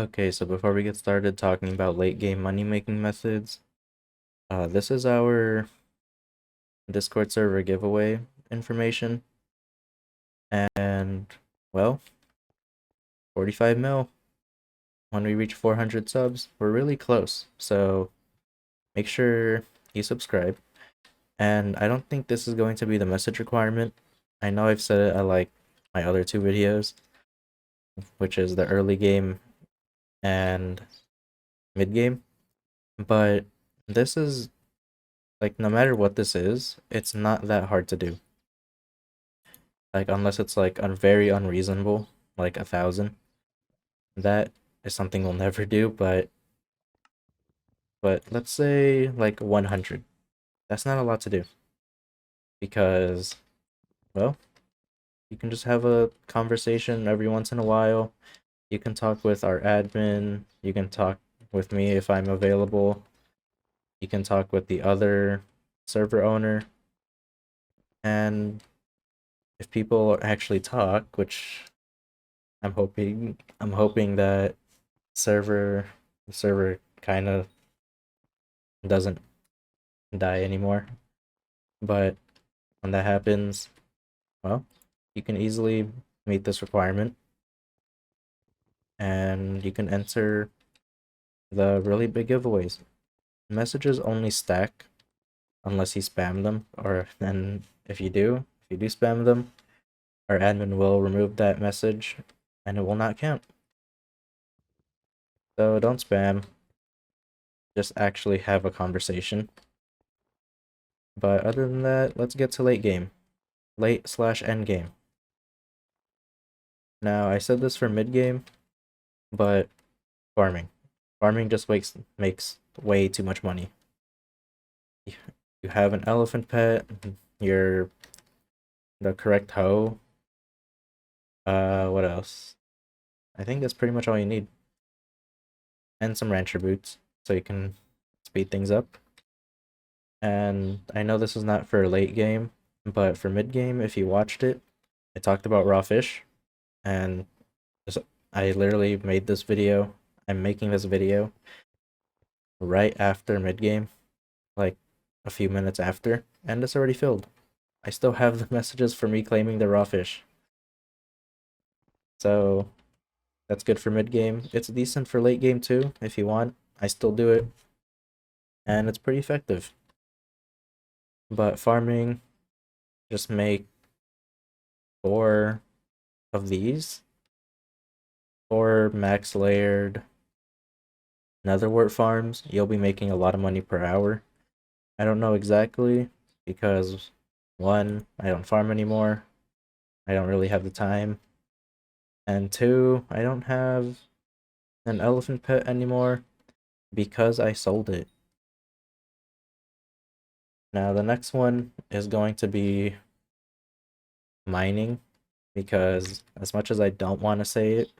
Okay, so before we get started talking about late game money making methods, this is our Discord server giveaway information. And, well, 45 mil when we reach 400 subs. We're really close, so make sure you subscribe. And I don't think this is going to be the message requirement. I know I've said it at like my other two videos, which is the early game and mid game, but this is like no matter what this is, it's not that hard to do. Like unless it's like very unreasonable, like 1,000. That is something we'll never do, but let's say like 100. That's not a lot to do because, well, you can just have a conversation every once in a while. You can talk with our admin, you can talk with me if I'm available. You can talk with the other server owner, and if people actually talk, which I'm hoping that server the server kind of doesn't die anymore. But when that happens, well, you can easily meet this requirement and you can enter the really big giveaways. Messages only stack unless you spam them, or then if you do spam them, our admin will remove that message and it will not count. So don't spam, just actually have a conversation. But other than that, let's get to late game. Late/end game. Now, I said this for mid game, but farming. Farming just makes way too much money. You have an elephant pet, you're the correct hoe. What else? I think that's pretty much all you need. And some rancher boots, so you can speed things up. And I know this is not for late game, but for mid game, if you watched it, I talked about raw fish, and I literally made this video. I'm making this video right after mid game, like a few minutes after, and it's already filled. I still have the messages for me claiming the raw fish. So that's good for mid game. It's decent for late game too, if you want. I still do it. And it's pretty effective. But farming, just make 4 of these. 4 max layered netherwort farms. You'll be making a lot of money per hour. I don't know exactly because 1, I don't farm anymore. I don't really have the time. And 2, I don't have an elephant pet anymore because I sold it. Now the next one is going to be mining, because as much as I don't want to say it,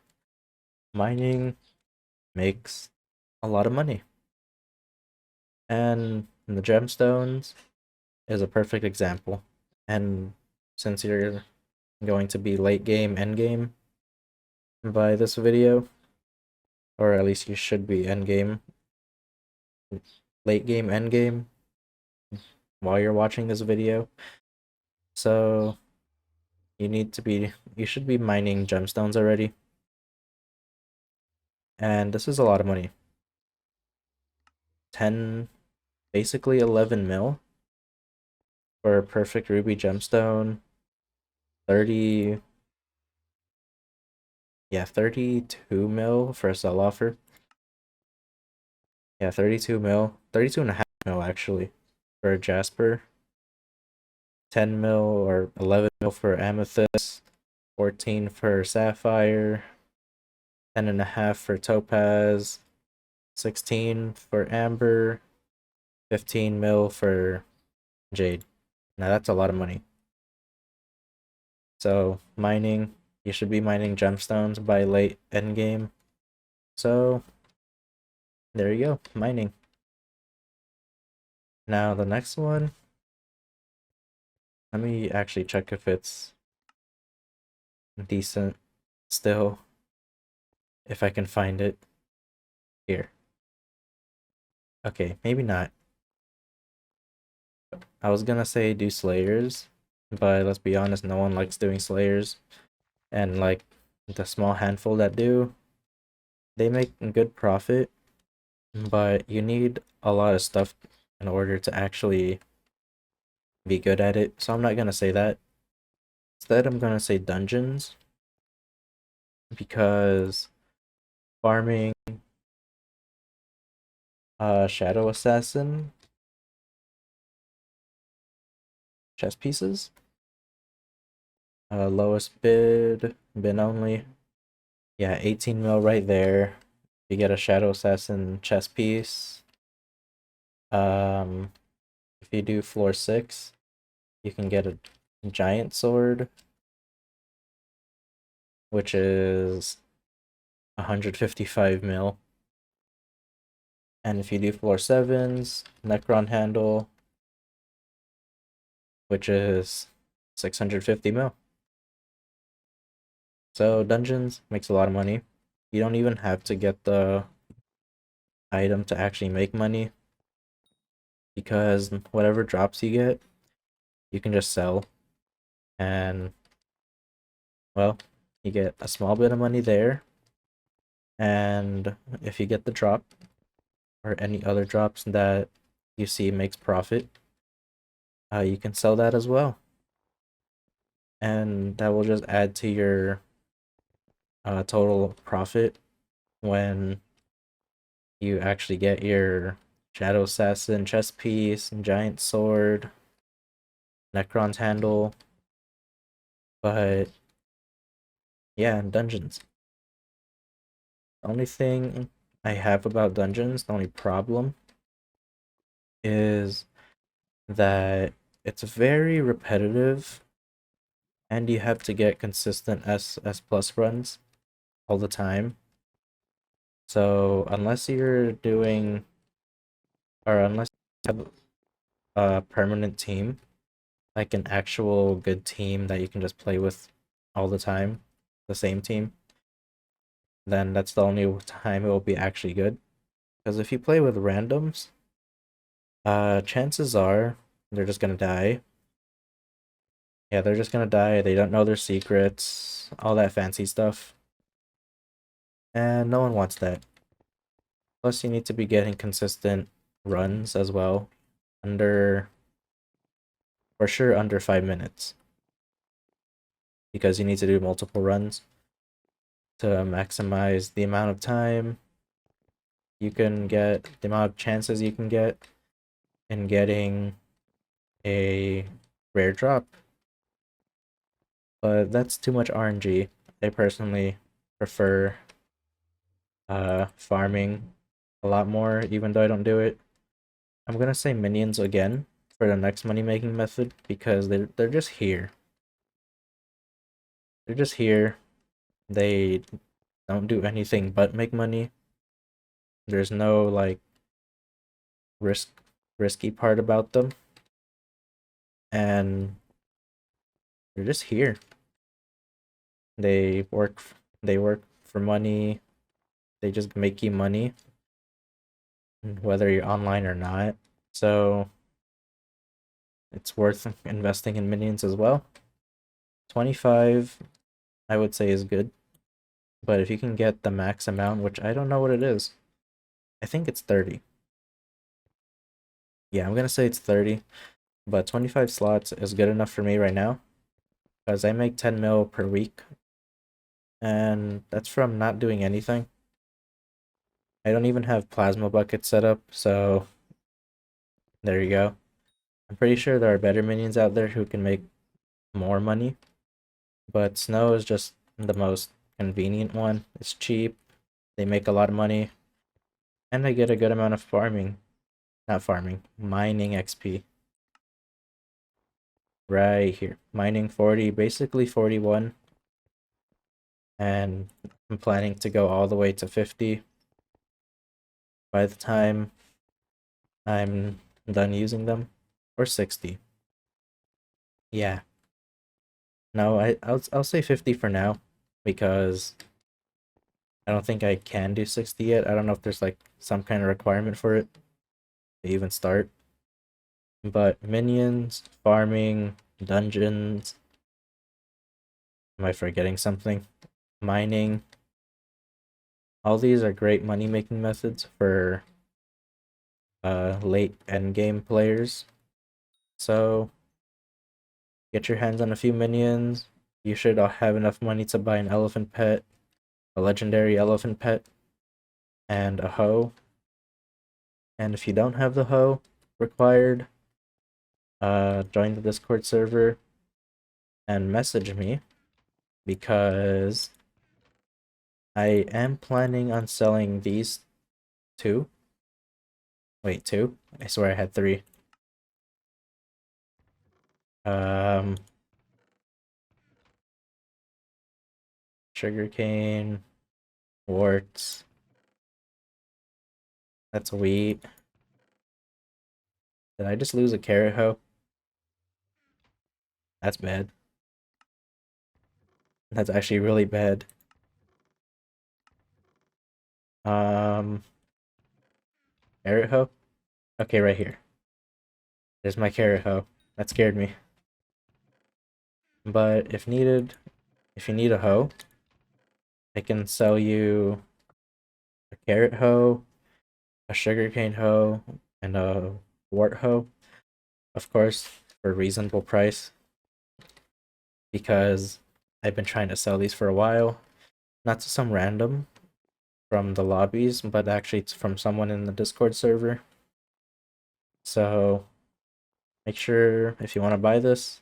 mining makes a lot of money. And the gemstones is a perfect example. And since you're going to be late game, end game by this video, or at least you should be end game, late game, end game while you're watching this video. So you should be mining gemstones already. And this is a lot of money. 10, basically 11 mil for a perfect ruby gemstone. 30, yeah, 32 mil for a sell offer. Yeah, 32 mil, 32 and a half mil actually for a jasper. 10 mil or 11 mil for amethyst. 14 for sapphire. 10 and a half for topaz. 16 for amber. 15 mil for jade. Now that's a lot of money. So mining, you should be mining gemstones by late end game. So there you go, mining. Now the next one, let me actually check if it's decent still, if I can find it. Here. Okay, maybe not. I was gonna say do Slayers, but let's be honest, no one likes doing Slayers. And like the small handful that do, they make good profit, but you need a lot of stuff in order to actually be good at it. So I'm not gonna say that. Instead, I'm gonna say dungeons because farming Shadow Assassin chess pieces. Lowest bid only. Yeah, 18 mil right there. You get a Shadow Assassin chess piece. If you do floor 6, you can get a giant sword, which is 155 mil. And if you do floor 7s, Necron handle, which is 650 mil. So dungeons makes a lot of money. You don't even have to get the item to actually make money, because whatever drops you get, you can just sell, and well, you get a small bit of money there. And if you get the drop or any other drops that you see makes profit, you can sell that as well, and that will just add to your total profit when you actually get your Shadow Assassin chess piece, giant sword, Necron's handle. But yeah, dungeons. The only thing I have about dungeons, the only problem is that it's very repetitive and you have to get consistent S plus runs all the time. So unless you're doing, or unless you have a permanent team, like an actual good team that you can just play with all the time, the same team, then that's the only time it will be actually good. Because if you play with randoms, chances are they're just gonna die. Yeah, they're just gonna die. They don't know their secrets, all that fancy stuff. And no one wants that. Plus, you need to be getting consistent runs as well. For sure, under 5 minutes. Because you need to do multiple runs to maximize the amount of time you can get, the amount of chances you can get in getting a rare drop. But that's too much RNG. I personally prefer farming a lot more, even though I don't do it. I'm gonna say minions again for the next money making method because they're just here. They're just here. They don't do anything but make money. There's no like risky part about them, and they're just here. They work they work for money. They just make you money whether you're online or not. So it's worth investing in minions as well. 25 I would say is good. But if you can get the max amount, which I don't know what it is, I think it's 30. Yeah, I'm gonna say it's 30, but 25 slots is good enough for me right now because I make 10 mil per week, and that's from not doing anything. I don't even have plasma buckets set up, so there you go. I'm pretty sure there are better minions out there who can make more money, but snow is just the most convenient one. It's cheap, they make a lot of money, and I get a good amount of mining XP. Right here. Mining 40, basically 41. And I'm planning to go all the way to 50 by the time I'm done using them. Or 60. Yeah. No, I'll say 50 for now because I don't think I can do 60 yet. I don't know if there's like some kind of requirement for it to even start. But minions, farming, dungeons. Am I forgetting something? Mining. All these are great money making methods for late endgame players. So get your hands on a few minions. You should have enough money to buy an elephant pet, a legendary elephant pet, and a hoe. And if you don't have the hoe required, join the Discord server and message me because I am planning on selling these two. Wait, two? I swear I had three. Um, sugarcane, warts. That's wheat. Did I just lose a carrot hoe? That's bad. That's actually really bad. Um, carrot hoe? Okay, right here. There's my carrot hoe. That scared me. But if needed, if you need a hoe, I can sell you a carrot hoe, a sugarcane hoe, and a wart hoe. Of course, for a reasonable price. Because I've been trying to sell these for a while. Not to some random from the lobbies, but actually it's from someone in the Discord server. So make sure if you want to buy this,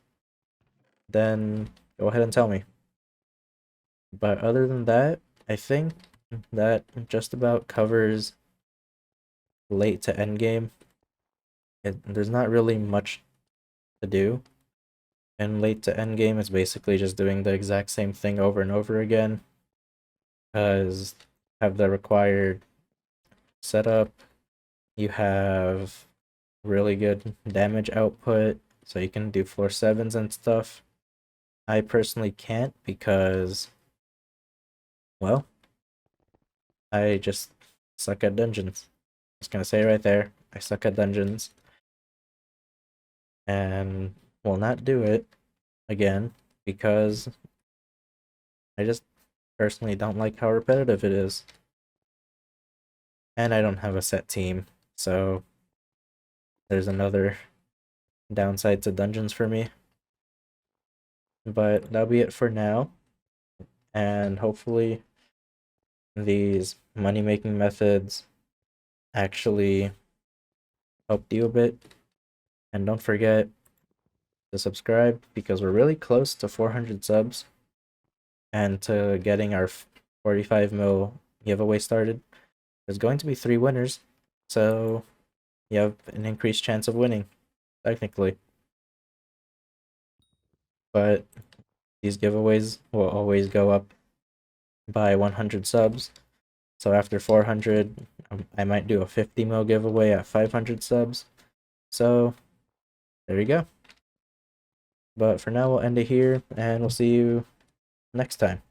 then go ahead and tell me. But other than that, I think that just about covers late to end game. There's not really much to do. And late to end game is basically just doing the exact same thing over and over again. Because have the required setup, you have really good damage output, so you can do floor 7s and stuff. I personally can't because, well, I just suck at dungeons. Just gonna say right there, I suck at dungeons. And will not do it again because I just personally don't like how repetitive it is. And I don't have a set team, so there's another downside to dungeons for me. But that'll be it for now. And hopefully these money making methods actually helped you a bit. And don't forget to subscribe because we're really close to 400 subs and to getting our 45 mil giveaway started. There's going to be 3 winners, so you have an increased chance of winning, technically. But these giveaways will always go up by 100 subs. So after 400, I might do a 50 mil giveaway at 500 subs. So there you go. But for now, we'll end it here, and we'll see you next time.